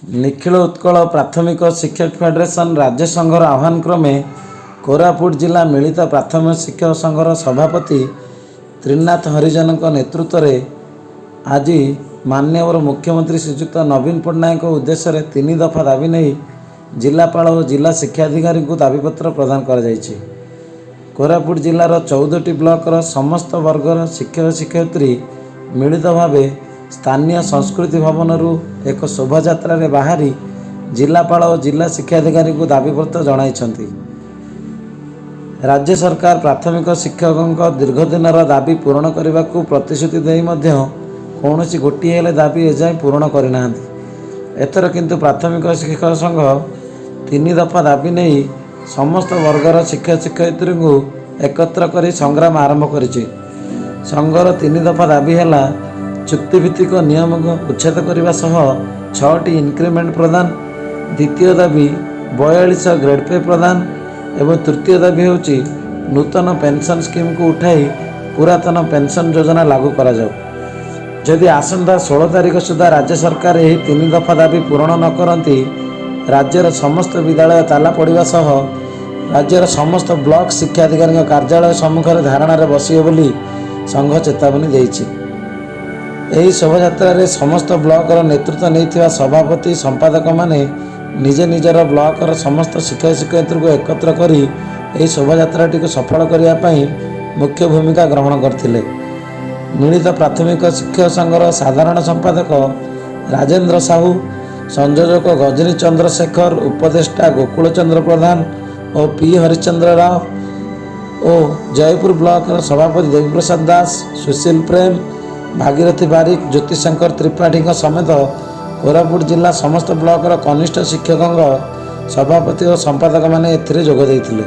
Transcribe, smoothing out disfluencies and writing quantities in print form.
निखिल उत्कल प्राथमिक शिक्षक फेडरेशन राज्य संघर आह्वान क्रमे कोरापुट जिला मिलित प्राथमिक शिक्षक संघर सभापति त्रिनाथ हरिजन नेतृत्व में आज माननीय मुख्यमंत्री श्रीजुक्त नवीन पट्टनायक उद्देश्य तीन दफा दाबी नहीं जिलापाल और जिला शिक्षाधिकारी को दाबीपत्र प्रदान कर कोरापुट जिलार 14टी ब्लॉकर समस्त वर्गर शिक्षक शिक्षयित्री मिलित भाव स्थानीय संस्कृति भवन एक शोभायात्रा बाहरी जिलापाल और जिला शिक्षाधिकारी को दाबीपत्र जणाइछन्ति। राज्य सरकार प्राथमिक शिक्षकों दीर्घदिन दाबी पूरण करने को प्रतिश्रुति दे कौन गोटे हेले दाबी एजाए पूरण करना। एथर किंतु प्राथमिक शिक्षक संघ तीन दफा दाबी नहीं समस्त वर्गर शिक्षक शिक्षयित्री को एकत्र कर संग्राम आरंभ कर संघर तीन दफा दाबी है चुक्तिभित्तिक नियम को उच्छेद करने सह 6टी इनक्रिमेंट प्रदान, द्वितीय दाबी 42 ग्रेड पे प्रदान एवं तृतीय दाबी होची नूतन पेंशन स्कीम को उठाई पुरातन पेंशन योजना लागू करा जाऊ। जदि आसंता 16 तारीख सुधा राज्य सरकार यही तीन दफा दाबी पूरण न करती राज्यर समस्त विद्यालय ताला पड़ा सह राज्यर समस्त ब्लॉक शिक्षाधिकारी कार्यालय सम्मुखें धारणा बसिए बोली संघ चेतावनी देइछि। यही शोभायात्रा समस्त ब्लॉकर नेतृत्व नहीं सभापति संपादक माने निज निजर ब्लॉकर समस्त शिक्षक शिक्षयित्री को एकत्र करी यही शोभायात्रा को सफल करने मुख्य भूमिका ग्रहण करथिले। मिलित प्राथमिक शिक्षक संघर साधारण संपादक राजेंद्र साहू, संयोजक गजनी चंद्रशेखर, उपदेष्टा गोकुल चंद्र प्रधान और पी हरिश्चंद्र राव और जयपुर ब्लॉक सभापति देवीप्रसाद दास, सुशील प्रेम, भागीरथी बारिक, ज्योतिशंकर त्रिपाठी समेत कोरापुट जिला समस्त ब्लॉकर कनिष्ठ शिक्षकों सभापति और संपादक माने एथिरे जोग देइथिले।